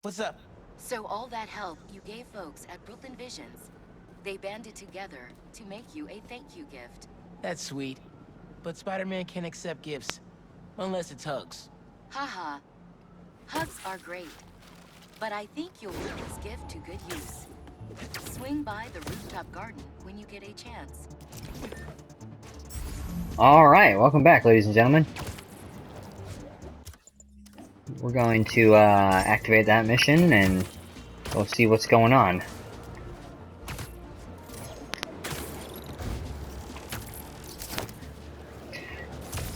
What's up? So all that help you gave folks at Brooklyn Visions, they banded together to make you a thank you gift. That's sweet. But Spider-Man can't accept gifts. Unless it's hugs. Haha. Hugs are great. But I think you'll put this gift to good use. Swing by the rooftop garden when you get a chance. Alright, welcome back, ladies and gentlemen. We're going to activate that mission and we'll see what's going on.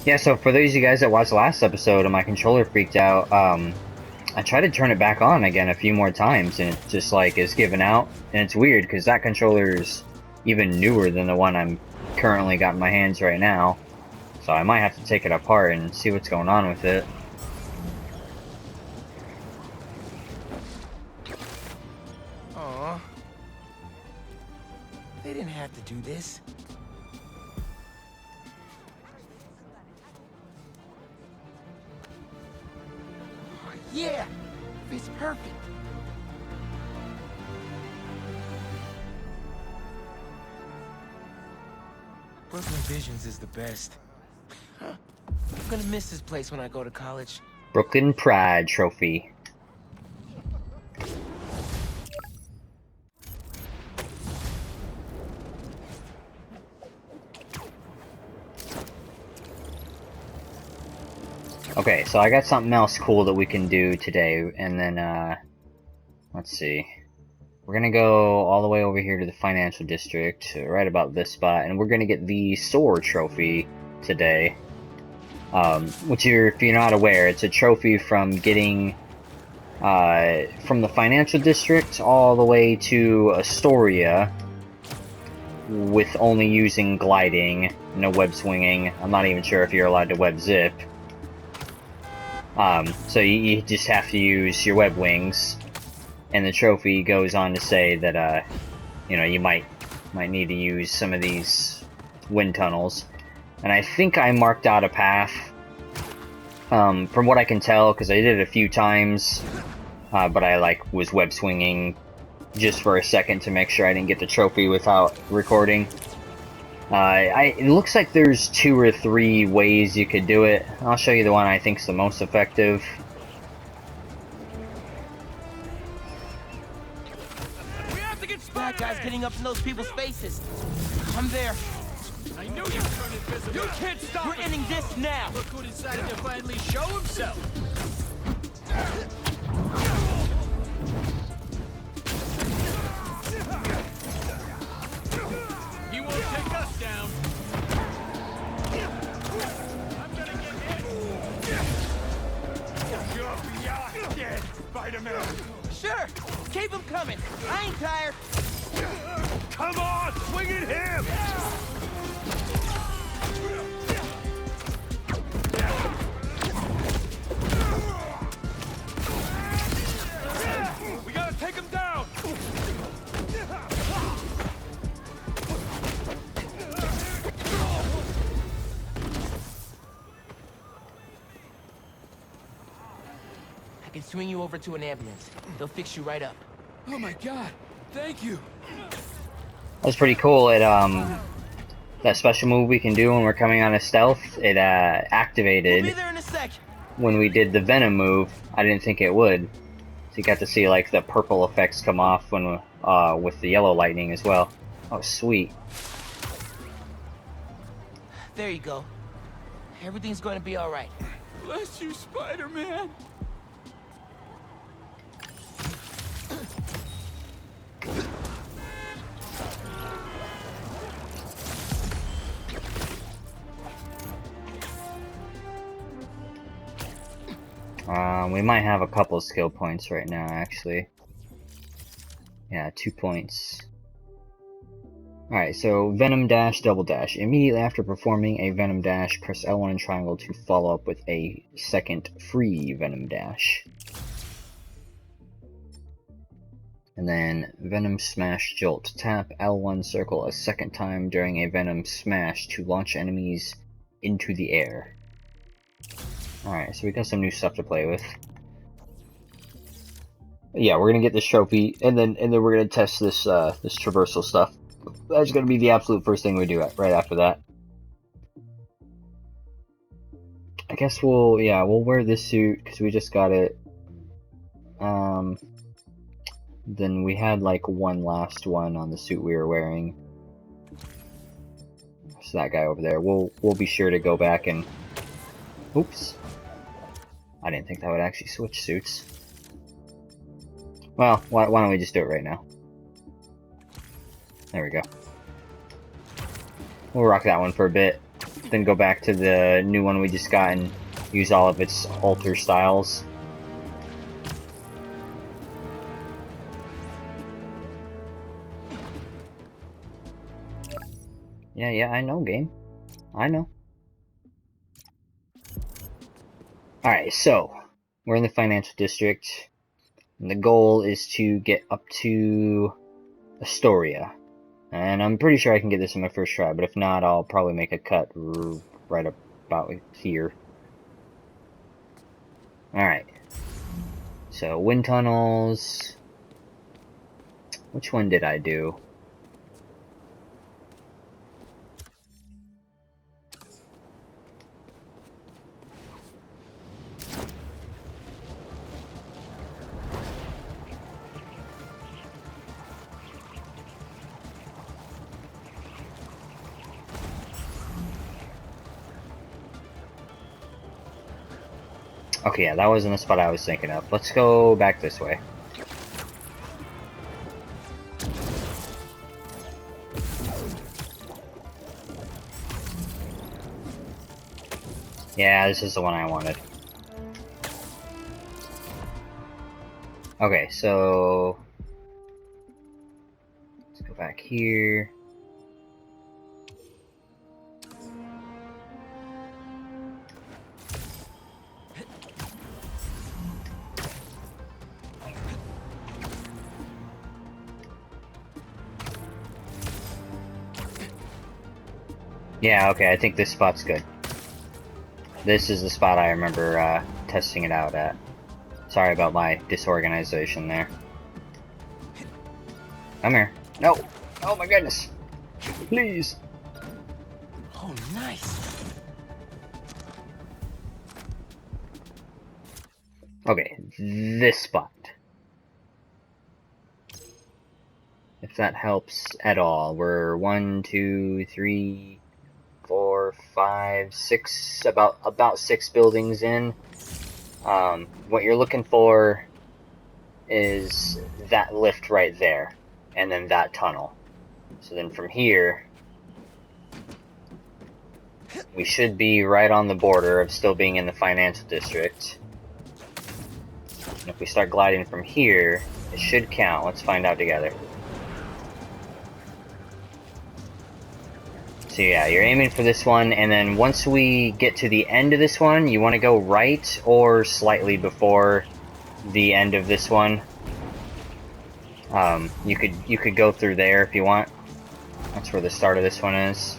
Yeah, so for those of you guys that watched the last episode and my controller freaked out, I tried to turn it back on again a few more times and it just like is giving out. And it's weird because that controller is even newer than the one I'm currently got in my hands right now. So I might have to take it apart and see what's going on with it. Aww. They didn't have to do this. Yeah! Fits perfect. Brooklyn Visions is the best. I'm gonna miss this place when I go to college. Brooklyn Pride Trophy. Okay, so I got something else cool that we can do today, and then, let's see. We're gonna go all the way over here to the financial district, right about this spot, and we're gonna get the sword trophy today. Which, if you're not aware, it's a trophy from getting, from the financial district all the way to Astoria, with only using gliding, no web swinging. I'm not even sure if you're allowed to web zip. So you just have to use your web wings, and the trophy goes on to say that, you know, you might need to use some of these wind tunnels. And I think I marked out a path, from what I can tell, because I did it a few times, but I, like, was web swinging just for a second to make sure I didn't get the trophy without recording. It looks like there's 2 or 3 ways you could do it. I'll show you the one I think's the most effective. We have to get Spider-Man! That guy's getting up in those people's faces. I'm there. I knew you'd turn invisible. You can't stop We're ending this now. Look who decided to finally show himself. He won't take us down. I'm gonna get hit. You're dead, Spider-Man. Sure, keep him coming. I ain't tired. Come on, swing at him. We gotta take him down. I can swing you over to an ambulance. They'll fix you right up. Oh my God! Thank you. That's pretty cool. It, that special move we can do when we're coming on a stealth, it, We'll activated be there in a sec. when we did the Venom move. I didn't think it would. So you got to see, like, the purple effects come off when, with the yellow lightning as well. Oh, sweet. There you go. Everything's going to be all right. Bless you, Spider-Man. We might have a couple skill points right now, actually. Yeah, 2 points. Alright, so Venom Dash, Double Dash. Immediately after performing a Venom Dash, press L1 and triangle to follow up with a second free Venom Dash. And then Venom Smash Jolt. Tap L1 circle a second time during a Venom Smash to launch enemies into the air. Alright, so we got some new stuff to play with. Yeah, we're gonna get this trophy, and then we're gonna test this this traversal stuff. That's gonna be the absolute first thing we do right after that. I guess we'll wear this suit because we just got it. Then we had like one last one on the suit we were wearing. So that guy over there. We'll be sure to go back and. Oops. I didn't think that would actually switch suits. Well, why don't we just do it right now? There we go. We'll rock that one for a bit, then go back to the new one we just got and use all of its alter styles. Yeah, I know, game. I know. Alright, so, we're in the financial district, and the goal is to get up to Astoria. And I'm pretty sure I can get this in my first try, but if not, I'll probably make a cut right about here. Alright. So, wind tunnels. Which one did I do? Okay, yeah, that wasn't the spot I was thinking of. Let's go back this way. Yeah, this is the one I wanted. Okay, so let's go back here. Yeah, okay, I think this spot's good. This is the spot I remember testing it out at. Sorry about my disorganization there. Come here. No! Oh my goodness! Please! Oh, nice. Okay, this spot. If that helps at all. We're 1, 2, 3, 4, 5, 6, about 6 buildings in. What you're looking for is that lift right there, and then that tunnel. So then from here, we should be right on the border of still being in the financial district. And if we start gliding from here, it should count. Let's find out together. So yeah, you're aiming for this one, and then once we get to the end of this one, you want to go right or slightly before the end of this one. You could go through there if you want. That's where the start of this one is.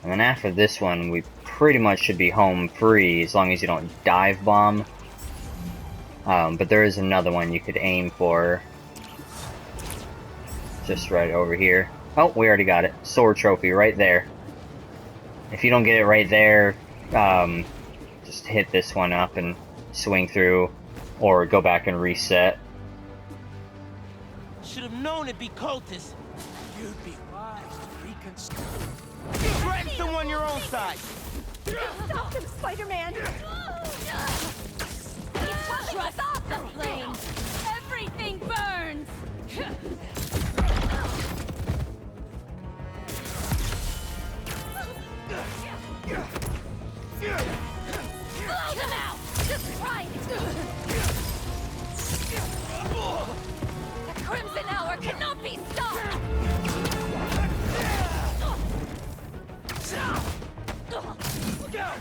And then after this one, we pretty much should be home free as long as you don't dive bomb. But there is another one you could aim for. Just right over here. Oh, we already got it. Sword trophy right there. If you don't get it right there, just hit this one up and swing through, or go back and reset. Should have known it'd be cultists. You'd be wise to reconsider. Threaten someone your own size. Stop them, Spider-Man! Trust off the flames! Everything burns! Blow them out! Just try it! The Crimson Hour cannot be stopped! Look out!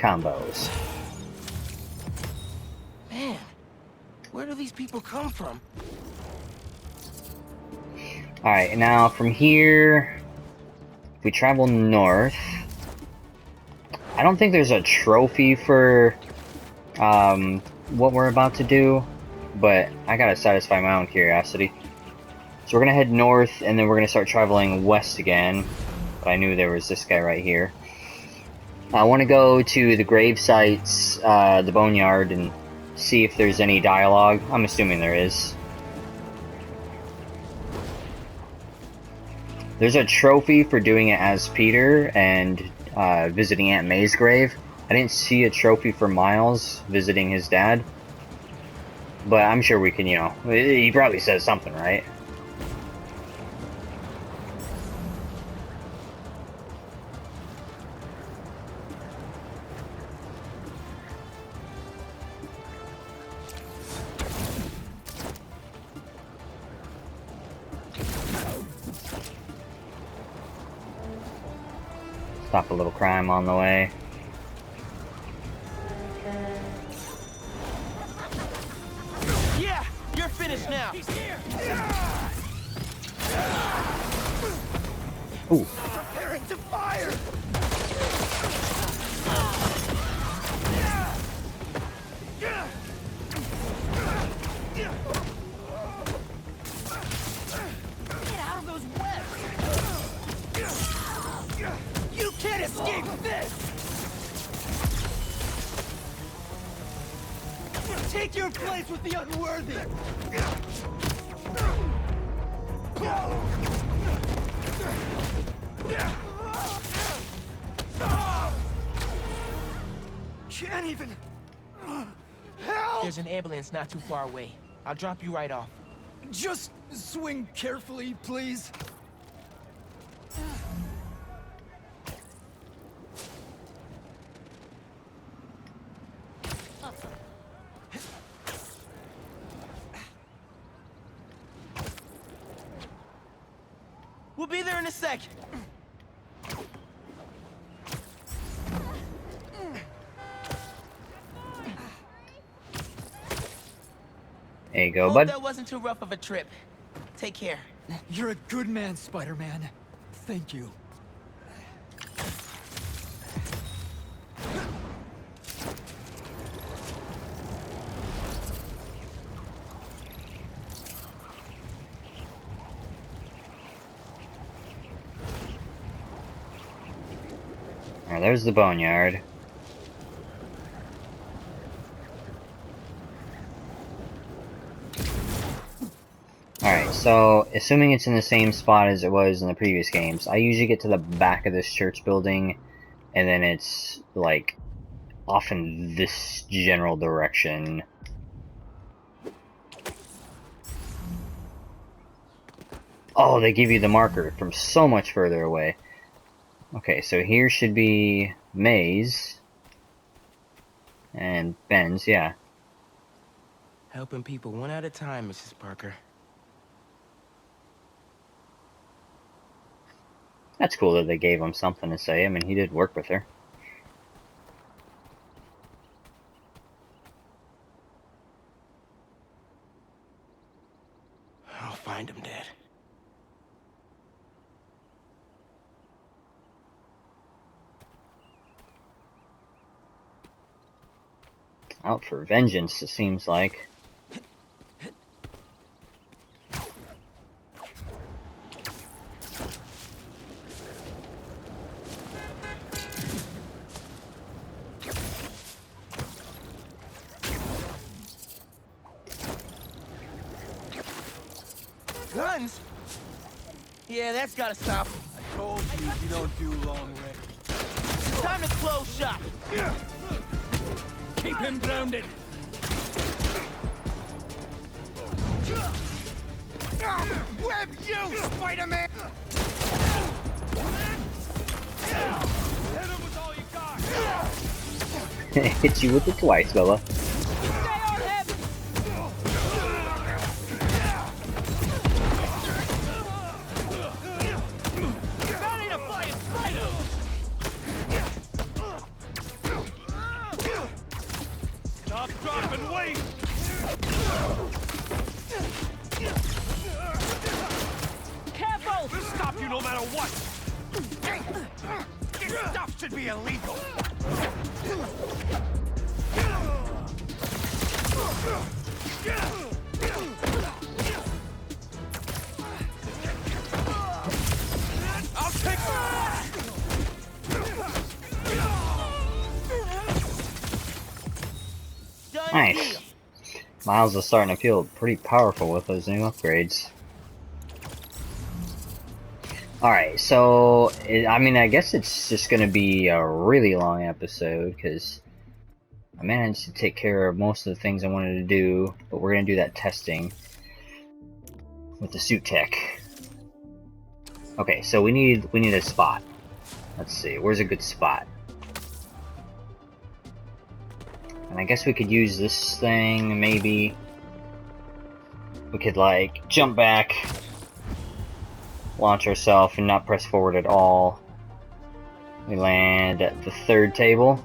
combos. Man, where do these people come from? Alright, now from here, if we travel north, I don't think there's a trophy for what we're about to do, but I gotta satisfy my own curiosity. So we're gonna head north, and then we're gonna start traveling west again. But I knew there was this guy right here. I want to go to the grave sites, the boneyard, and see if there's any dialogue. I'm assuming there is. There's a trophy for doing it as Peter and visiting Aunt May's grave. I didn't see a trophy for Miles visiting his dad. But I'm sure we can, you know, he probably says something, right? Stop a little crime on the way. Yeah, you're finished now. He's here! Ooh. Preparing to fire! Get out of those webs! You can't escape this! Take your place with the unworthy! Can't even... Help! There's an ambulance not too far away. I'll drop you right off. Just swing carefully, please. We'll be there in a sec. There you go, Hope bud. that wasn't too rough of a trip. Take care. You're a good man, Spider-Man. Thank you. Alright, there's the boneyard. Alright, so assuming it's in the same spot as it was in the previous games, I usually get to the back of this church building, and then it's like off in this general direction. Oh, they give you the marker from so much further away. Okay, so here should be May's and Ben's, yeah. Helping people one at a time, Mrs. Parker. That's cool that they gave him something to say. I mean, he did work with her. I'll find him dead. Out for vengeance, it seems like. Guns? Yeah, that's gotta stop. I told you, you don't do long range. Time to close shop. Keep him grounded. Web you, Spider-Man! Hit him with all you got! Hit you with it twice, Bella. Stay on him! Ready to fight, Spider! Stop and wait! Careful! We'll stop you no matter what! This stuff should be illegal! I'll take... Nice. Miles is starting to feel pretty powerful with those new upgrades. Alright, so, I mean, I guess it's just going to be a really long episode, because I managed to take care of most of the things I wanted to do, but we're going to do that testing with the suit tech. Okay, so we need a spot. Let's see, where's a good spot? And I guess we could use this thing, maybe. We could, like, jump back, launch ourselves, and not press forward at all. We land at the third table.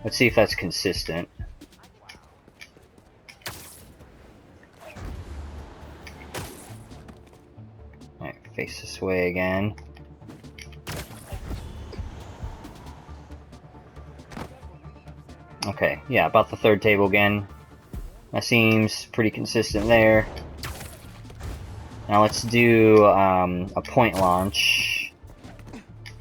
Let's see if that's consistent. Alright, face this way again. Okay, yeah, about the third table again. That seems pretty consistent there. Now let's do a point launch.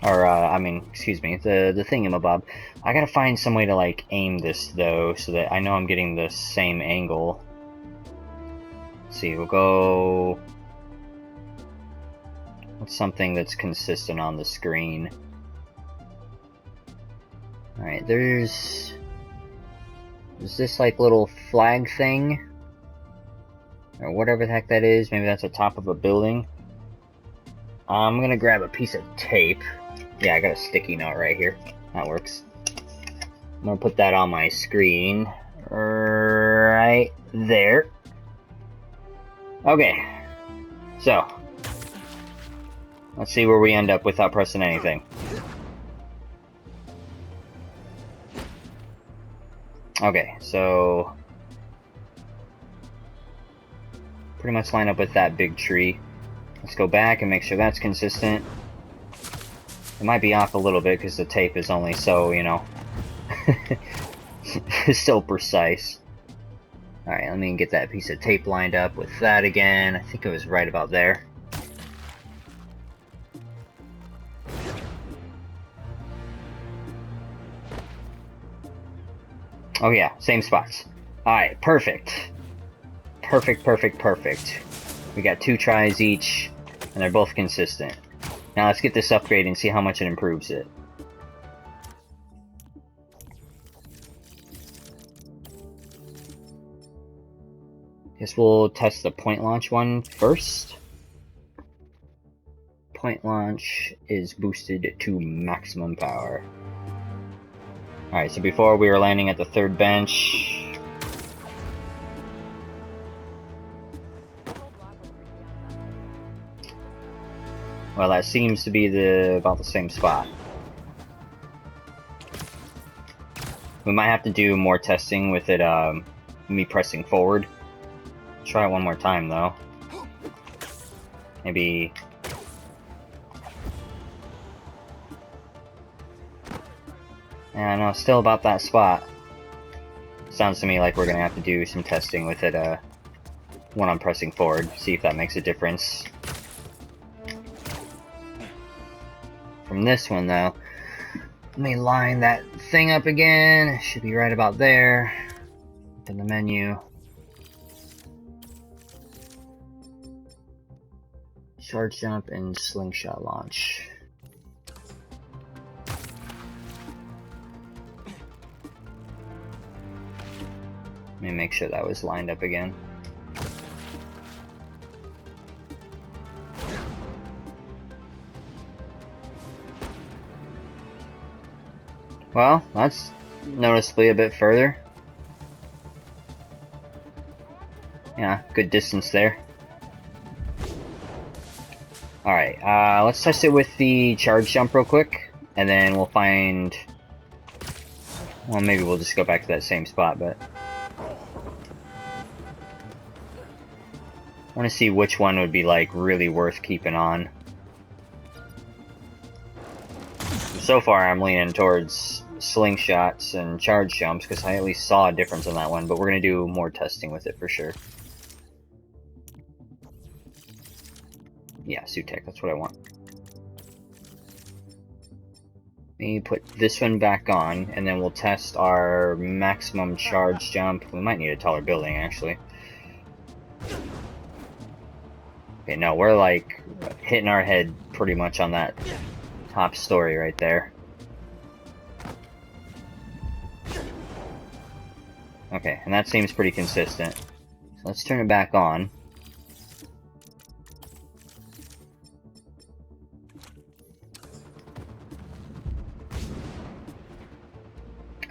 Or, I mean, excuse me, the thingamabob. I gotta find some way to, like, aim this, though, so that I know I'm getting the same angle. Let's see, we'll go... What's something that's consistent on the screen? Alright, there's this, like, little flag thing? Or whatever the heck that is. Maybe that's the top of a building. I'm gonna grab a piece of tape. Yeah, I got a sticky note right here. That works. I'm gonna put that on my screen. Right there. Okay. So. Let's see where we end up without pressing anything. Okay, so... pretty much line up with that big tree. Let's go back and make sure that's consistent. It might be off a little bit because the tape is only so, you know, so precise. Alright, let me get that piece of tape lined up with that again. I think it was right about there. Oh yeah, same spots. Alright, perfect. Perfect. We got 2 tries each, and they're both consistent. Now let's get this upgrade and see how much it improves it. Guess we'll test the point launch one first. Point launch is boosted to maximum power. Alright, so before we were landing at the third bench. Well, that seems to be about the same spot. We might have to do more testing with it, me pressing forward. Try it one more time, though. Maybe... yeah, no, still about that spot. Sounds to me like we're gonna have to do some testing with it, when I'm pressing forward. See if that makes a difference. From this one, though, let me line that thing up again. It should be right about there. In the menu. Charge jump and slingshot launch. Let me make sure that was lined up again. Well, that's noticeably a bit further. Yeah, good distance there. Alright, let's test it with the charge jump real quick, and then we'll find... well, maybe we'll just go back to that same spot, but... I want to see which one would be like really worth keeping on. So far I'm leaning towards slingshots and charge jumps because I at least saw a difference on that one, but we're going to do more testing with it for sure. Yeah, suit tech, that's what I want. Let me put this one back on, and then we'll test our maximum charge jump. We might need a taller building, actually. Okay, no, we're like hitting our head pretty much on that top story right there. Okay, and that seems pretty consistent. So let's turn it back on.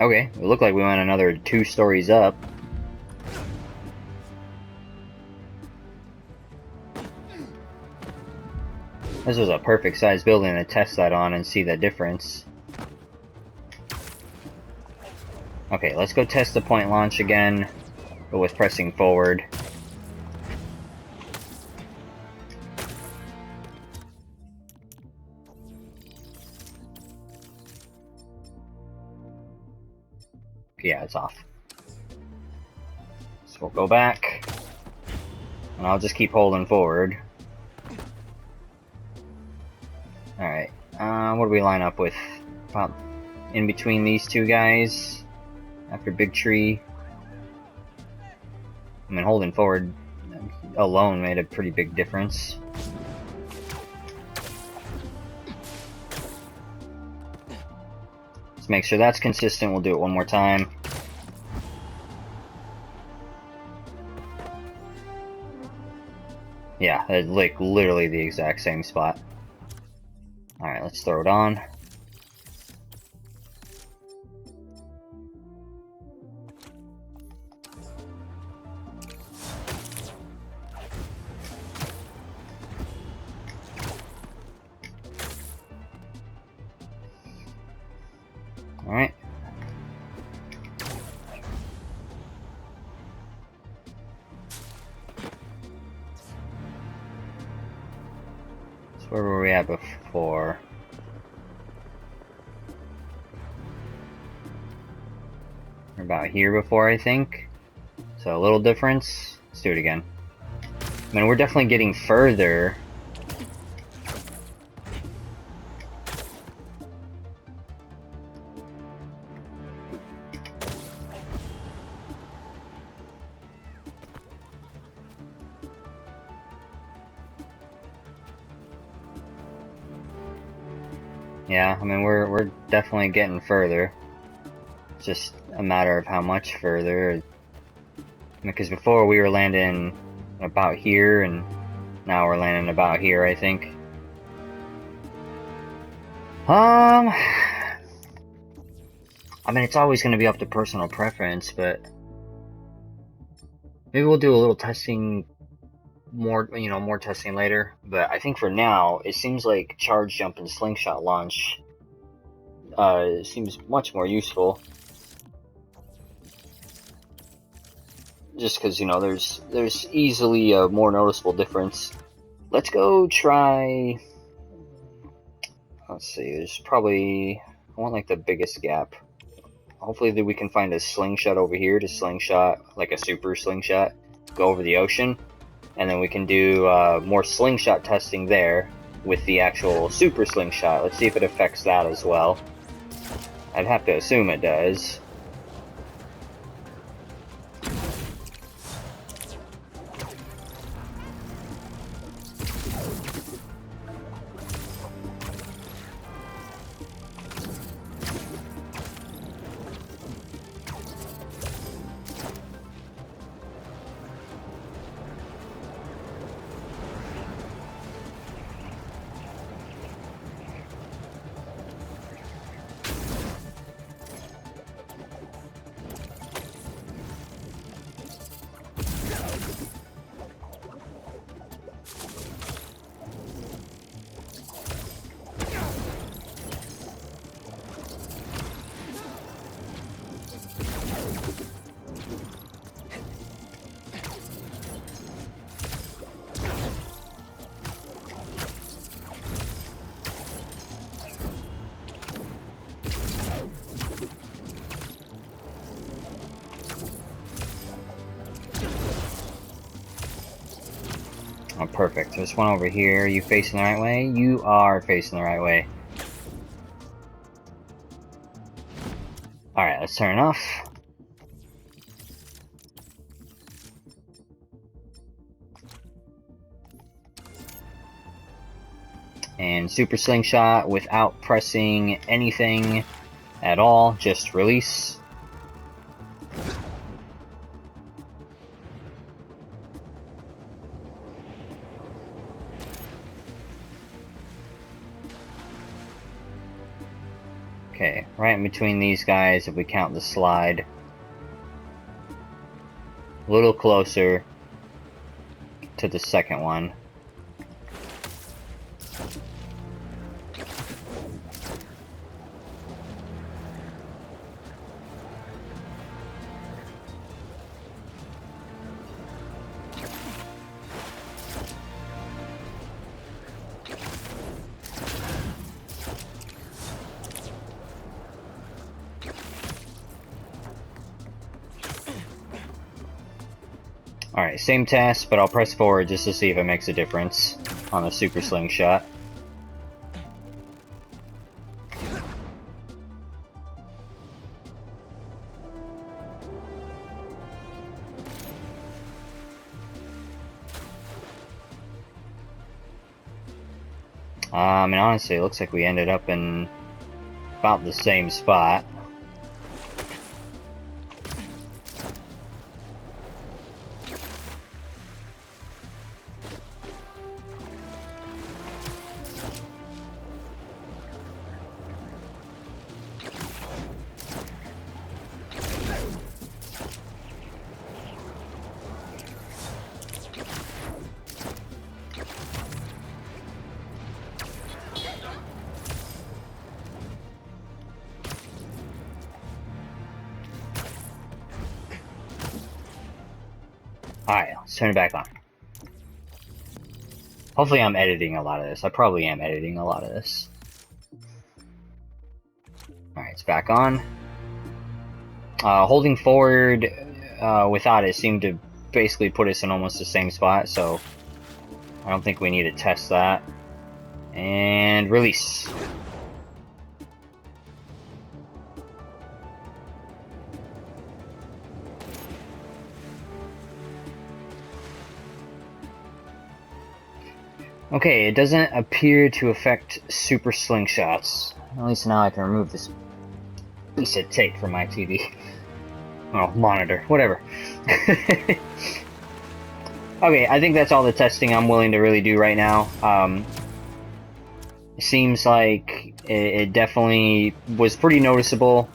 Okay, it looked like we went another 2 stories up. This was a perfect size building to test that on and see the difference. Okay, let's go test the point launch again, but with pressing forward. Yeah, it's off. So we'll go back, and I'll just keep holding forward. Alright, what do we line up with? About in between these two guys, after Big Tree. I mean, holding forward alone made a pretty big difference. Let's make sure that's consistent. We'll do it one more time. Yeah, it's like literally the exact same spot. Alright, let's throw it on. Alright. So where were we at before? We're about here before, I think. So a little difference. Let's do it again. I mean, we're definitely getting further. Yeah, I mean, we're definitely getting further. It's just a matter of how much further. Because before we were landing about here, and now we're landing about here, I think. I mean, it's always going to be up to personal preference, but maybe we'll do a little testing, more testing later. But I think for now, it seems like charge jump and slingshot launch seems much more useful. Just because, you know, there's easily a more noticeable difference. Let's go try. Let's see. There's probably, I want like the biggest gap. Hopefully that we can find a slingshot over here to slingshot, like a super slingshot, go over the ocean, and then we can do more slingshot testing there with the actual super slingshot. Let's see if it affects that as well. I'd have to assume it does. Oh, perfect. There's one over here. You facing the right way? You are facing the right way. Alright, let's turn it off. And super slingshot without pressing anything at all, just release. Okay, right in between these guys if we count the slide. A little closer to the second one. Alright, same test, but I'll press forward just to see if it makes a difference on the super slingshot. And honestly, it looks like we ended up in about the same spot. Alright, let's turn it back on. Hopefully I'm editing a lot of this. I probably am editing a lot of this. Alright, it's back on. Holding forward without it seemed to basically put us in almost the same spot, so I don't think we need to test that. And release. Okay, it doesn't appear to affect super slingshots. At least now I can remove this piece of tape from my TV. Oh, monitor, whatever. Okay, I think that's all the testing I'm willing to really do right now. It seems like it definitely was pretty noticeable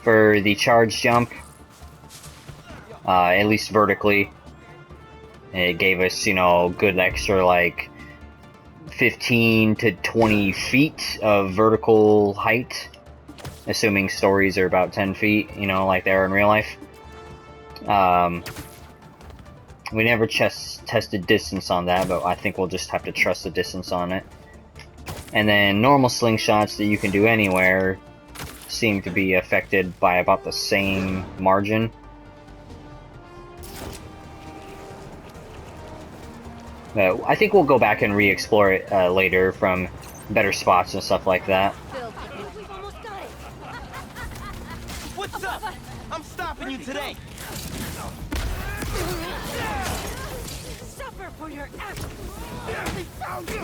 for the charge jump. At least vertically. It gave us, you know, good extra, like, 15 to 20 feet of vertical height, assuming stories are about 10 feet, you know, like they are in real life. We never tested distance on that, but I think we'll just have to trust the distance on it. And then normal slingshots that you can do anywhere seem to be affected by about the same margin. I think we'll go back and re-explore it later from better spots and stuff like that. What's up? I'm stopping you today. Suffer for your actions. They found you.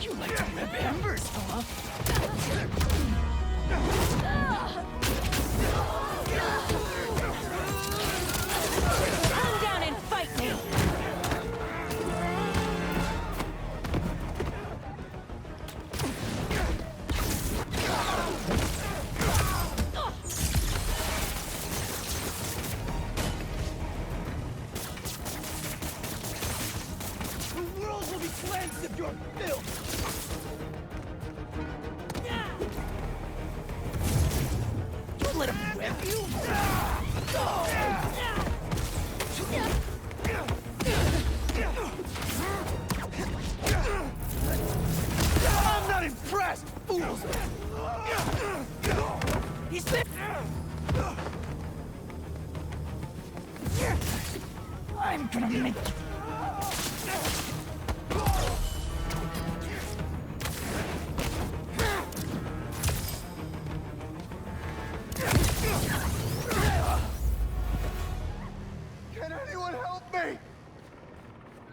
You like to rip embers, huh? Come down and fight me. The world will be cleansed of your filth. You let him whip you? I'm not impressed, fools! He's there! I'm gonna make you. Can anyone help me?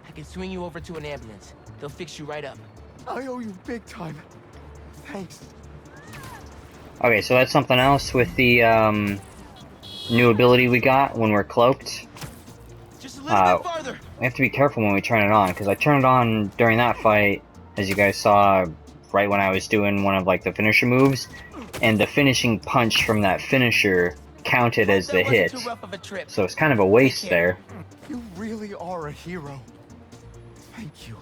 I can swing you over to an ambulance. They'll fix you right up. I owe you big time. Thanks. Okay, so that's something else with the new ability we got when we're cloaked. Just a little bit farther. We have to be careful when we turn it on, because I turned it on during that fight, as you guys saw, right when I was doing one of like the finisher moves, and the finishing punch from that finisher counted as the hit. Too rough of a trip. So it's kind of a waste there. You really are a hero. Thank you.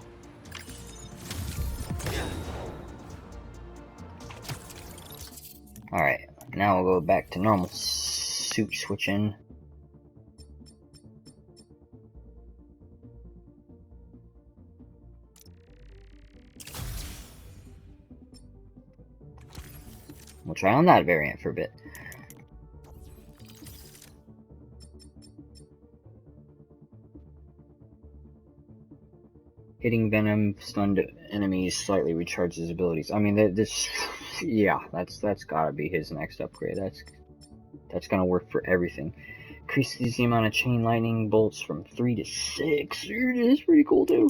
Alright, now we'll go back to normal suit switching. We'll try on that variant for a bit. Hitting Venom stunned enemies slightly recharges abilities. I mean, this, yeah, that's gotta be his next upgrade. That's gonna work for everything. Increases the amount of chain lightning bolts from 3 to 6. It is pretty cool too.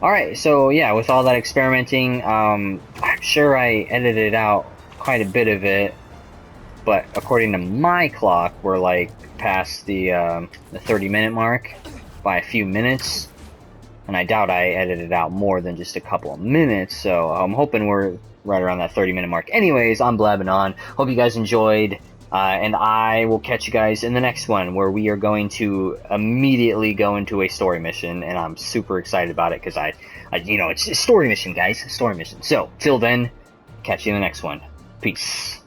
Alright, so yeah, with all that experimenting, I'm sure I edited out quite a bit of it, but according to my clock, we're like past the 30-minute mark by a few minutes, and I doubt I edited out more than just a couple of minutes, so I'm hoping we're right around that 30-minute mark. Anyways, I'm blabbing on. Hope you guys enjoyed. And I will catch you guys in the next one, where we are going to immediately go into a story mission, and I'm super excited about it because I you know, it's a story mission, guys, story mission. So till then, catch you in the next one. Peace.